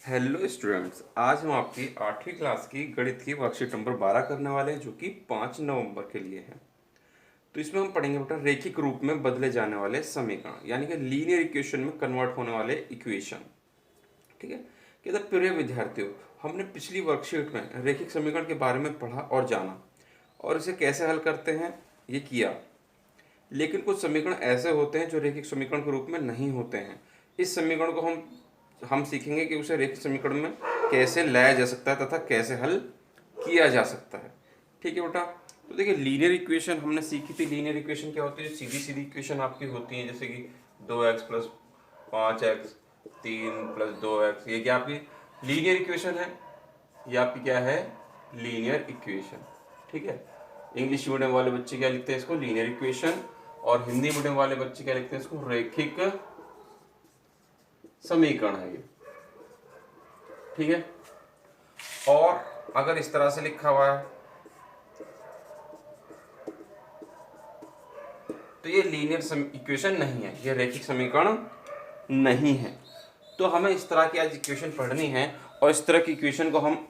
Hello students, आज हम आपकी 8वीं क्लास की गणित की वर्कशीट नंबर 12 करने वाले हैं जो कि 5 नवंबर के लिए है। तो इसमें हम पढ़ेंगे बेटा रैखिक रूप में बदले जाने वाले समीकरण यानी कि लीनियर इक्वेशन में कन्वर्ट होने वाले इक्वेशन। ठीक है। कहता प्रिय विद्यार्थियों, हमने पिछली वर्कशीट में रैखिक समीकरण के बारे में पढ़ा और जाना और इसे कैसे हल करते हैं ये किया। लेकिन कुछ समीकरण ऐसे होते हैं जो रैखिक समीकरण के रूप में नहीं होते हैं। इस समीकरण को हम सीखेंगे कि उसे रैखिक समीकरण में कैसे लाया जा सकता है तथा कैसे हल किया जा सकता है। ठीक है बेटा। तो देखिए लीनियर इक्वेशन हमने सीखी थी। लीनियर इक्वेशन क्या होती है? जो सीधी सीधी इक्वेशन आपकी होती है, जैसे कि 2x plus 5x 3 plus 2x, ये क्या आपकी लीनियर इक्वेशन है। ये आपकी क्या है? Linear equation. ठीक है। इंग्लिश मीडियम वाले बच्चे क्या लिखते हैं इसको? Linear equation. और हिंदी मीडियम वाले बच्चे क्या लिखते हैं इसको? रैखिक समीकरण है ये। ठीक है। और अगर इस तरह से लिखा हुआ है तो ये लीनियर इक्वेशन नहीं है, ये रैखिक समीकरण नहीं है। तो हमें इस तरह की आज इक्वेशन पढ़नी है और इस तरह की इक्वेशन को हम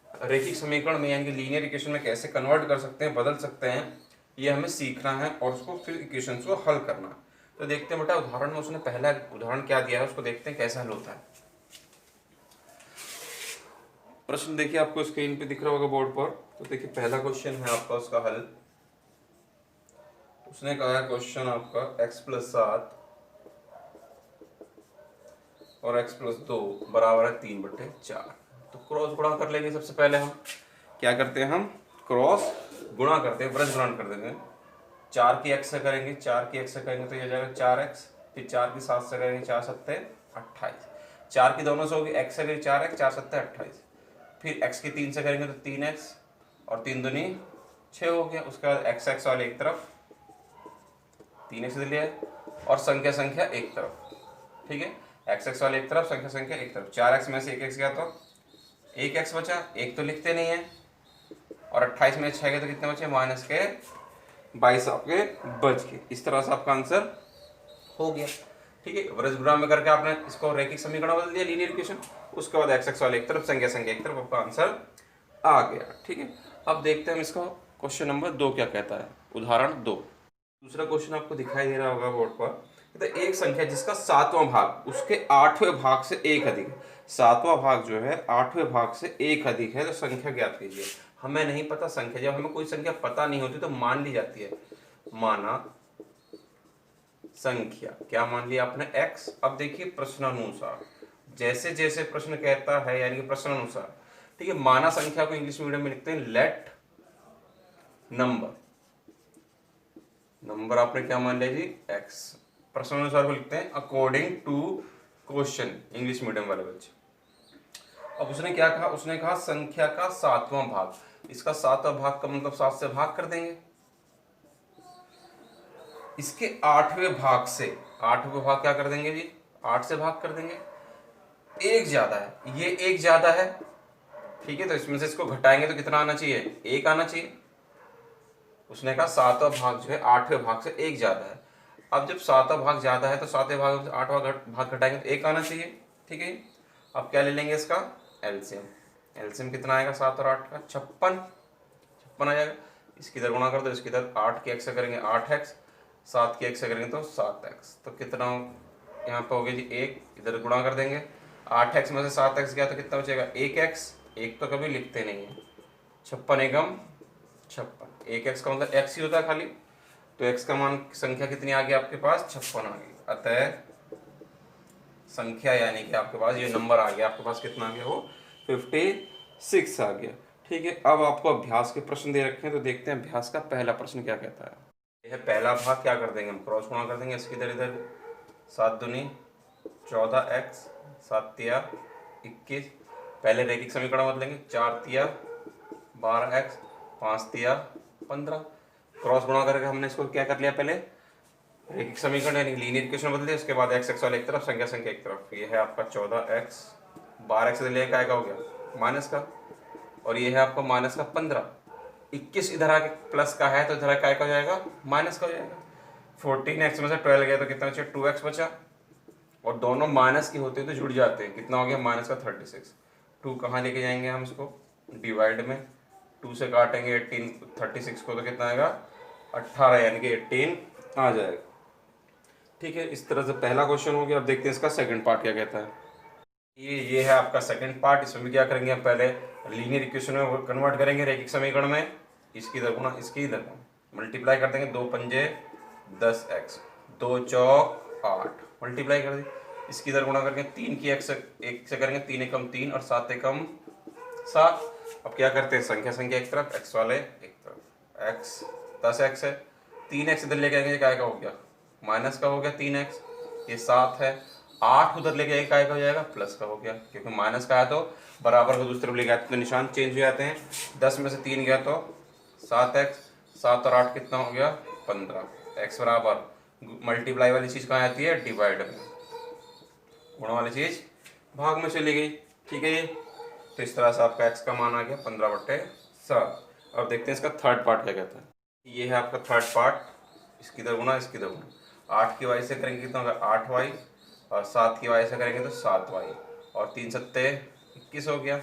रैखिक समीकरण में यानी कि लीनियर इक्वेशन में कैसे कन्वर्ट कर सकते हैं, बदल सकते हैं, ये हमें सीखना है और उसको फिर इक्वेशन को हल करना है। तो देखते हैं बेटा उदाहरण में उसने पहला उदाहरण क्या दिया है, उसको देखते हैं कैसे हल होता है। प्रश्न देखिए आपको स्क्रीन पे दिख रहा होगा बोर्ड पर। तो देखिए पहला क्वेश्चन है आपका, उसका हल। उसने कहा है क्वेश्चन आपका x प्लस 7 और x प्लस 2 बराबर है 3/4। तो क्रॉस गुणा कर लेंगे। सबसे पहले हम क्या करते हैं? हम क्रॉस गुणा करते हैं, ब्रज गुणन कर देते हैं। 4 की x से करेंगे, 4 की x से करेंगे तो ये हो जाएगा 4x। फिर 4 की 7 से करेंगे, 4 सत्ते 28। 4 की दोनों से होगी, x से करेंगे 4x, 4 सत्ते 28। फिर x की 3 से करेंगे तो 3x और 3 दूनी 6 हो गया। उसके बाद x x वाले एक तरफ 3x ले लिया और संख्या संख्या एक तरफ। ठीक है। एक्स एक्स वाले एक तरफ, संख्या संख्या एक तरफ। 4x में से 1x गया तो 1x बचा, एक तो लिखते नहीं है। और 28 में 6 गए तो कितने बचे? माइनस के 22 आपके बच गए। इस तरह से आपका आंसर हो गया। ठीक है। व्रजग्राम में करके आपने इसको रैखिक समीकरण बदल दिया, लीनियर इक्वेशन। उसके बाद एक्स एक्स वाले एक तरफ, संख्या संख्या एक तरफ, आपका आंसर आ गया। ठीक है। अब देखते हैं हम इसका क्वेश्चन नंबर 2 क्या कहता है। उदाहरण 2, दूसरा क्वेश्चन आपको दिखाई दे रहा होगा बोर्ड पर। तो एक संख्या जिसका 7वां भाग उसके 8वें भाग से एक अधिक है। 7वां भाग जो है 8वें भाग से एक अधिक है, तो संख्या ज्ञात कीजिए। हमें नहीं पता संख्या, जब हमें कोई संख्या पता नहीं होती तो मान ली जाती है। माना संख्या, क्या मान लिया आपने? x। अब देखिए प्रश्नानुसार, जैसे जैसे प्रश्न कहता है यानी कि प्रश्नानुसार। ठीक है। माना संख्या को इंग्लिश मीडियम में लिखते हैं लेट नंबर। नंबर आपने क्या मान लिया जी? x। प्रश्नानुसार को लिखते हैं according to question, English medium वाले बच्चे। अब उसने क्या कहा? उसने कहा संख्या का 7वां भाग। इसका 7वां भाग का मतलब 7 से भाग कर देंगे। इसके 8वें भाग से 8वें भाग क्या कर देंगे जी? 8 से भाग कर देंगे। एक ज्यादा है, ये एक ज्यादा है। ठीक है। तो इसमें से इसको घटाएंगे तो कितना आना चाहिए? एक आना चाहिए। उसने कहा 7वां भाग जो है 8वें भाग से एक ज्यादा है। अब जब 7वां भाग ज्यादा है तो 7वें भाग से 8वां भाग घटाएंगे तो एक आना चाहिए। ठीक है। अब क्या ले लेंगे इसका? एलसीएम। एलसीएम कितना आएगा 7 और 8 का? 56। 56 आ जाएगा। इसकी इधर गुणा कर दो, इसकी इधर 8 के x से करेंगे 8x, 7 के x से करेंगे तो 7x। तो कितना यहाँ पे हो गया जी? एक। इधर गुणा कर देंगे, 8x में से 7x गया तो कितना बचेगा? 1x। एक तो कभी लिखते नहीं है। 56 एकम 56। 1x का मतलब x ही होता है खाली। तो x का मान संख्या कितनी आ गई आपके पास? 56 आ गई। अतः संख्या यानी कि आपके पास ये नंबर आ गया, आपके पास कितना आ गया? वो 56 आ गया। ठीक है। अब आपको अभ्यास के प्रश्न दे रखे हैं, तो देखते हैं अभ्यास का पहला प्रश्न क्या कहता है। यह पहला भाग क्या कर देंगे हम? क्रॉस गुणा कर देंगे। इसकी इधर इधर 7 दूनी 14x, 7 तिया 21। पहले रैखिक समीकरण बदलेंगे। 4 तिया 12x, 5 तिया 15। क्रॉस गुणा करके हमने इसको क्या कर लिया? पहले रैखिक समीकरण यानी लीनियर इक्वेशन बदल दिया। उसके बाद एक्स एक्स वाले एक तरफ, संख्या संख्या एक तरफ। ये है आपका 14x, 12x से लेकर आएगा हो गया माइनस का, और ये है आपका माइनस का 15। 21 इधर आके प्लस का है तो इधर क्या हो जाएगा? माइनस का हो जाएगा। 14x में से 12 गया तो कितना बचा? 2x बचा। और दोनों माइनस के होते तो जुड़ जाते हैं। कितना हो गया माइनस का 36। 2 कहाँ लेके जाएंगे हम इसको, डिवाइड में 2 से काटेंगे 18 36 को तो कितना आएगा 18, यानी कि 18 आ जाएगा। ठीक है, इस तरह से पहला क्वेश्चन हो गया। अब देखते हैं इसका सेकंड पार्ट क्या कहता है। ये है आपका सेकंड पार्ट। इसमें भी क्या करेंगे हम, पहले लीनियर इक्वेशन में कन्वर्ट करेंगे रैखिक समीकरण में। इसकी इधर गुणा, इसकी इधर मल्टीप्लाई कर देंगे, 2 पंजे 10x, 2 चौक 8, मल्टीप्लाई कर दी। इसकी इधर गुणा करके 3 की x एक से करेंगे, 3 एकम 3 और 7 एकम 7। अब क्या करते हैं, संख्या संख्या एक तरफ, x वाले एक तरफ, x 10x है, 3x इधर लेके आएंगे, क्या हो गया माइनस का हो गया 3x, ये 7 है, 8 उधर लेके आएंगे क्या हो जाएगा प्लस का हो गया, क्योंकि माइनस का है तो बराबर को दूसरी तरफ लेके आते तो निशान चेंज हो जाते हैं। 10 में से 3 गया तो 7x, 7 और 8 कितना हो गया 15। x बराबर मल्टीप्लाई वाली चीज़ कहाँ आती है, डिवाइड में, गुण वाली चीज़ भाग में चली गई। ठीक है ये, तो इस तरह से आपका x का मान आ गया 15/7। अब देखते हैं इसका थर्ड पार्ट क्या कहता है। ये है आपका थर्ड पार्ट, इसकी इधर गुणा इसकी इधर गुणा। 8 की वाई से करेंगे कितना होगा 8y, और 7 की वाई से करेंगे तो 7y, और 3 सत्ते 21 हो गया।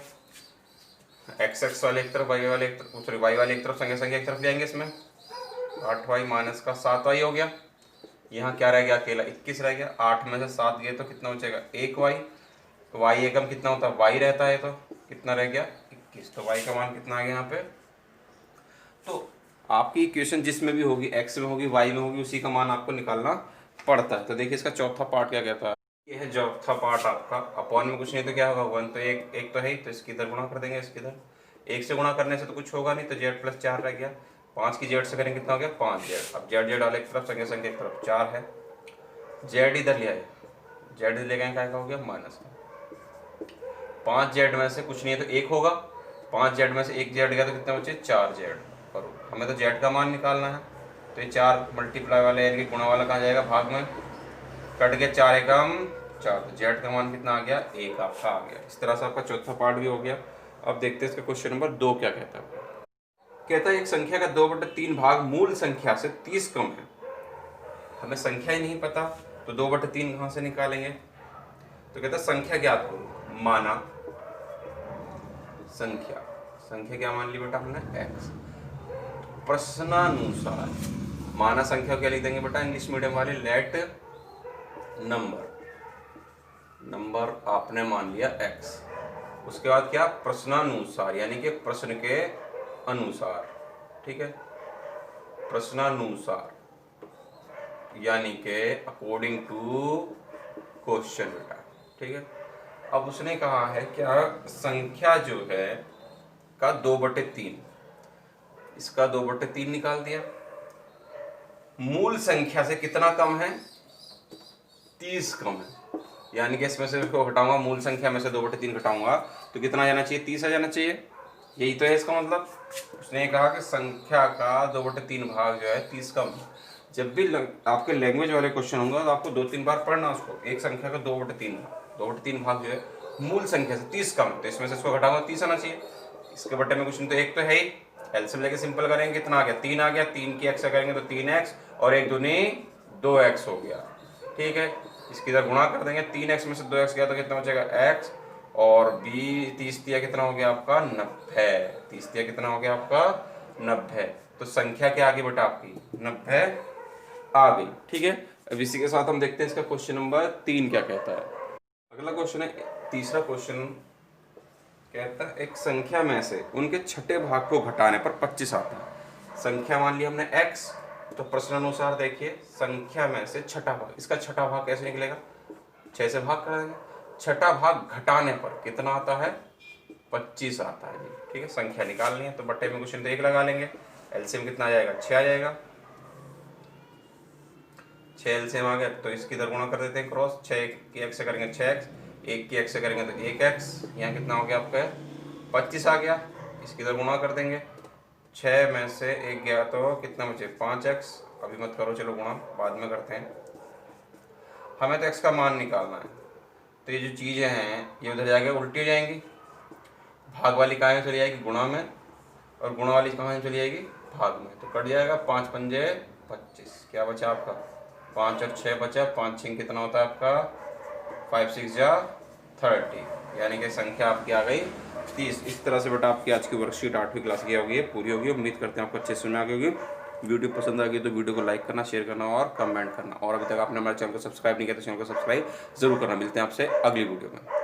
x वाले एक तरफ, y वाले एक तरफ, सॉरी y वाले एक तरफ, संख्या संख्या एक तरफ जाएंगे। इसमें 8y माइनस का 7y हो गया। यहाँ क्या रह गया, अकेला 21 रह गया। 8 में से 7 गए तो कितना बचेगा 1y, तो y एकम कितना होता है y रहता है, तो कितना रह गया 21। तो y का मान कितना आ गया यहाँ पे। तो आपकी इक्वेशन जिसमें भी होगी, x में होगी y में होगी, उसी का मान आपको निकालना पड़ता है। तो देखिए इसका चौथा पार्ट क्या कहता है। ये है चौथा पार्ट आपका, अपॉन में कुछ नहीं तो क्या होगा 1, तो एक तो है ही, तो इसकी इधर गुणा कर देंगे, इसकी इधर 1 से गुणा करने से तो कुछ होगा नहीं, तो z + 4 रह गया। 5 की z से करेंगे कितना हो गया 5z। अब z वाले एक तरफ, संख्या संख्या एक तरफ 4 है, z इधर ले आए, z ले गए क्या हो गया माइनस का। 5z में से कुछ नहीं है तो 1 होगा, 5z में से 1z गया तो कितना बचे 4z। करो, हमें तो z का मान निकालना है, तो ये 4 मल्टीप्लाई वाले यानी कि गुणा वाला कहाँ जाएगा भाग में, कट गया 4 एकम 4, तो z का मान कितना आ गया 1 आपका आ गया। इस तरह से आपका चौथा पार्ट भी हो गया। अब देखते हैं इसका क्वेश्चन नंबर 2 क्या कहता है। कहता है एक संख्या का 2/3 भाग मूल संख्या से 30 कम है। हमें संख्या ही नहीं पता तो 2/3 कहाँ से निकालेंगे। तो कहता है संख्या ज्ञात करो, माना संख्या, संख्या क्या मान ली बेटा हमने x। प्रश्नानुसार माना संख्या क्या लिख देंगे बेटा इंग्लिश मीडियम वाले, लेट नंबर, नंबर आपने मान लिया x। उसके बाद क्या प्रश्नानुसार, यानी कि प्रश्न के अनुसार। ठीक है, प्रश्नानुसार यानी कि अकॉर्डिंग टू क्वेश्चन बेटा। ठीक है, अब उसने कहा है क्या संख्या जो है का 2/3, इसका 2/3 निकाल दिया। मूल संख्या से कितना कम है 30 कम है, यानी कि इसमें से इसको घटाऊंगा, मूल संख्या में से 2/3 घटाऊंगा तो कितना आ जाना चाहिए 30 आ जाना चाहिए। यही तो है इसका मतलब। उसने कहा कि संख्या का 2/3 भाग जो है 30 कम है। जब भी आपके लैंग्वेज वाले क्वेश्चन होंगे तो आपको 2-3 बार पढ़ना उसको। एक संख्या का 2/3 भाग जो है मूल संख्या से 30 कम, तो इसमें से इसको घटाऊंगा 30 आना चाहिए। इसके बटे में कुछ नहीं तो एक तो है ही, एलसीएम लेके सिंपल करेंगे कितना आ गया 3 आ गया। 3 की x से करेंगे तो 3x, और 1 दूनी 2x हो गया। ठीक है, इसकी इधर गुणा कर देंगे, 3x में से 2x गया तो कितना बचेगा x, और b 30 दिया कितना हो गया आपका 90, 30 दिया कितना हो गया आपका 90। तो संख्या क्या आ गई बेटा आपकी 90 आ गई। ठीक है, अब इसी के साथ हम देखते हैं इसका क्वेश्चन नंबर 3 क्या कहता है। अगला क्वेश्चन है तीसरा क्वेश्चन, कहता है एक संख्या में से उनके छठे भाग को घटाने पर 25 आता है। संख्या मान ली हमने x, तो प्रश्न अनुसार देखिए संख्या में से छठा भाग, इसका छठा भाग कैसे निकलेगा 6 से भाग कर देंगे। छठा भाग घटाने पर कितना आता है 25 आता है जी। ठीक है, संख्या निकालनी है तो बट्टे में कुछ नहीं तो 1 लगा लेंगे, एलसीएम कितना आ जाएगा 6 आ जाएगा। 6 एलसीएम आ गया तो इसकी इधर गुणा कर देते हैं क्रॉस, 6 की x से करेंगे 6x, 1 की x से करेंगे तो 1x, यहाँ कितना हो गया आपका 25 आ गया। इसकी इधर गुणा कर देंगे, 6 में से 1 गया तो कितना बचे 5x। अभी मत करो, चलो गुणा बाद में करते हैं। हमें तो x का मान निकालना है, तो ये जो चीज़ें हैं ये उधर जाके उल्टी हो जाएंगी। भाग वाली कहाँ चली जाएगी गुणा में, और गुणा वाली कहाँ चली जाएगी भाग में, तो कट जाएगा 5 पंजे 25। क्या बचा आपका 5 और 6 बचा, 5 6 कितना होता है आपका 5 6 जा 30, यानी कि संख्या आपकी आ गई 30। इस तरह से बेटा आपकी आज की वर्कशीट 8वीं क्लास की होगी, पूरी होगी। उम्मीद करते हैं आपको अच्छे से सुना होगी। वीडियो पसंद आ गई तो वीडियो को लाइक करना, शेयर करना और कमेंट करना। और अभी तक आपने हमारे चैनल को सब्सक्राइब नहीं किया तो चैनल को सब्सक्राइब जरूर करना। मिलते हैं आपसे अगली वीडियो में।